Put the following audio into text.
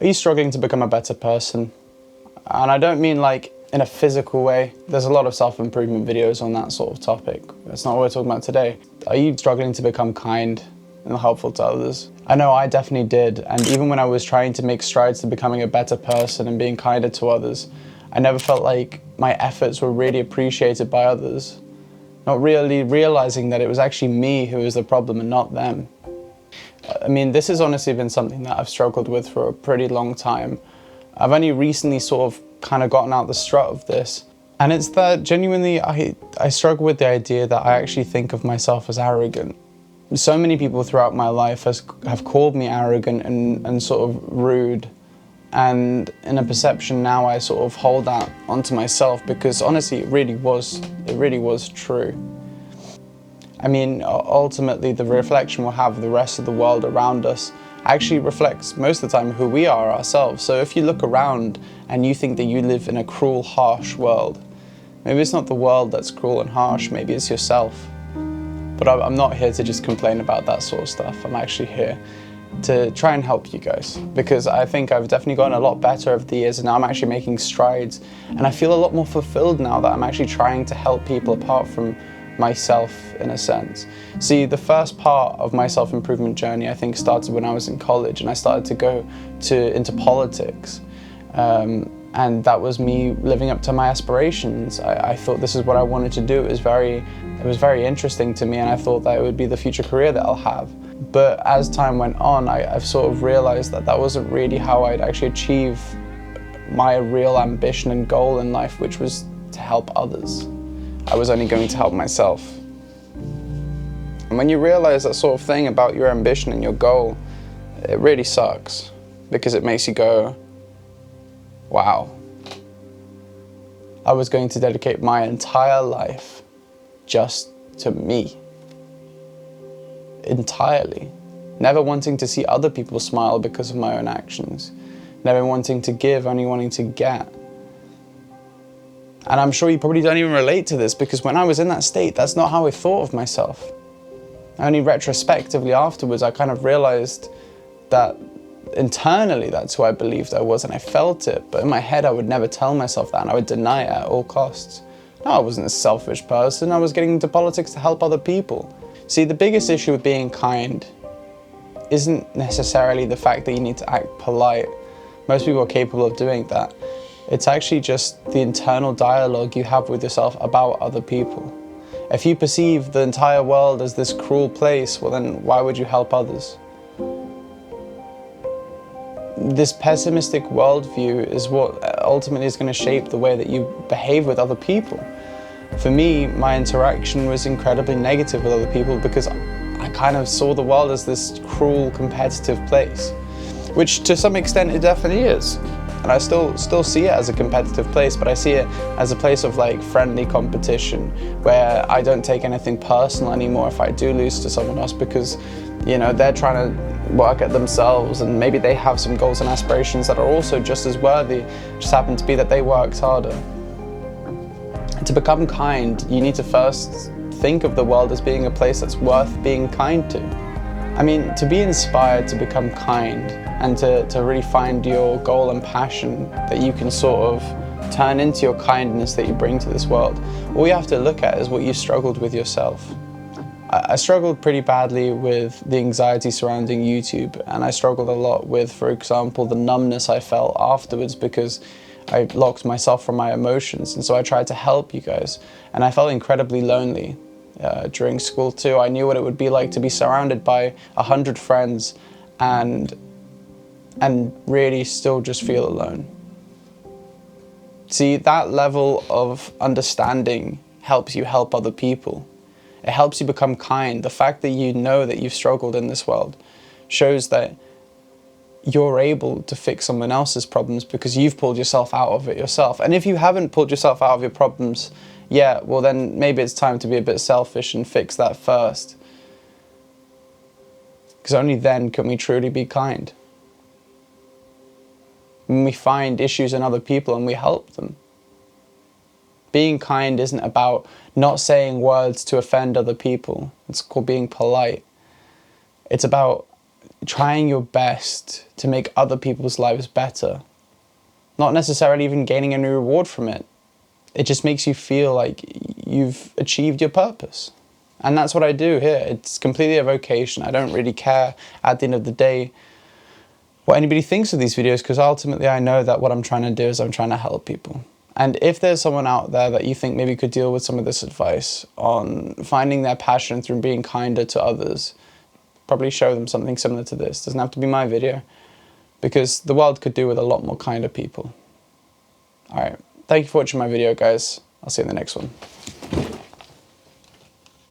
Are you struggling to become a better person? And I don't mean like in a physical way. There's a lot of self-improvement videos on that sort of topic. That's not what we're talking about today. Are you struggling to become kind and helpful to others? I know I definitely did. And even when I was trying to make strides to becoming a better person and being kinder to others, I never felt like my efforts were really appreciated by others. Not really realizing that it was actually me who was the problem and not them. I mean, this has honestly been something that I've struggled with for a pretty long time. I've only recently sort of kind of gotten out the strut of this. And it's that genuinely I struggle with the idea that I actually think of myself as arrogant. So many people throughout my life have called me arrogant and sort of rude. And in a perception now, I sort of hold that onto myself because honestly, it really was true. I mean, ultimately, the reflection we'll have of the rest of the world around us actually reflects most of the time who we are ourselves. So if you look around and you think that you live in a cruel, harsh world, maybe it's not the world that's cruel and harsh, maybe it's yourself. But I'm not here to just complain about that sort of stuff. I'm actually here to try and help you guys, because I think I've definitely gotten a lot better over the years, and now I'm actually making strides, and I feel a lot more fulfilled now that I'm actually trying to help people apart from myself in a sense. See, the first part of my self-improvement journey I think started when I was in college, and I started to go into politics, and that was me living up to my aspirations. I thought this is what I wanted to do. It was very interesting to me, and I thought that it would be the future career that I'll have. But as time went on, I've sort of realized that that wasn't really how I'd actually achieve my real ambition and goal in life, which was to help others. I was only going to help myself. And when you realize that sort of thing about your ambition and your goal, it really sucks, because it makes you go, wow, I was going to dedicate my entire life just to me. Entirely. Never wanting to see other people smile because of my own actions. Never wanting to give, only wanting to get. And I'm sure you probably don't even relate to this, because when I was in that state, that's not how I thought of myself. Only retrospectively afterwards, I kind of realized that internally that's who I believed I was, and I felt it. But in my head, I would never tell myself that, and I would deny it at all costs. No, I wasn't a selfish person. I was getting into politics to help other people. See, the biggest issue with being kind isn't necessarily the fact that you need to act polite. Most people are capable of doing that. It's actually just the internal dialogue you have with yourself about other people. If you perceive the entire world as this cruel place, well then why would you help others? This pessimistic worldview is what ultimately is going to shape the way that you behave with other people. For me, my interaction was incredibly negative with other people because I kind of saw the world as this cruel, competitive place, which to some extent it definitely is. And I still see it as a competitive place, but I see it as a place of like friendly competition where I don't take anything personal anymore if I do lose to someone else, because, you know, they're trying to work at themselves and maybe they have some goals and aspirations that are also just as worthy, just happen to be that they worked harder. And to become kind, you need to first think of the world as being a place that's worth being kind to. I mean, to be inspired to become kind and to really find your goal and passion that you can sort of turn into your kindness that you bring to this world, all you have to look at is what you struggled with yourself. I struggled pretty badly with the anxiety surrounding YouTube, and I struggled a lot with, for example, the numbness I felt afterwards because I locked myself from my emotions, and so I tried to help you guys, and I felt incredibly lonely. During school too, I knew what it would be like to be surrounded by 100 friends and really still just feel alone. See, that level of understanding helps you help other people. It helps you become kind. The fact that you know that you've struggled in this world shows that you're able to fix someone else's problems because you've pulled yourself out of it yourself. And if you haven't pulled yourself out of your problems, yeah, well then maybe it's time to be a bit selfish and fix that first. Because only then can we truly be kind. When we find issues in other people and we help them. Being kind isn't about not saying words to offend other people. It's called being polite. It's about trying your best to make other people's lives better, not necessarily even gaining any reward from it. It just makes you feel like you've achieved your purpose. And that's what I do here. It's completely a vocation. I don't really care at the end of the day what anybody thinks of these videos, because ultimately I know that what I'm trying to do is I'm trying to help people. And if there's someone out there that you think maybe could deal with some of this advice on finding their passion through being kinder to others, probably show them something similar to this. It doesn't have to be my video, because the world could do with a lot more kinder people. All right. Thank you for watching my video, guys. I'll see you in the next one.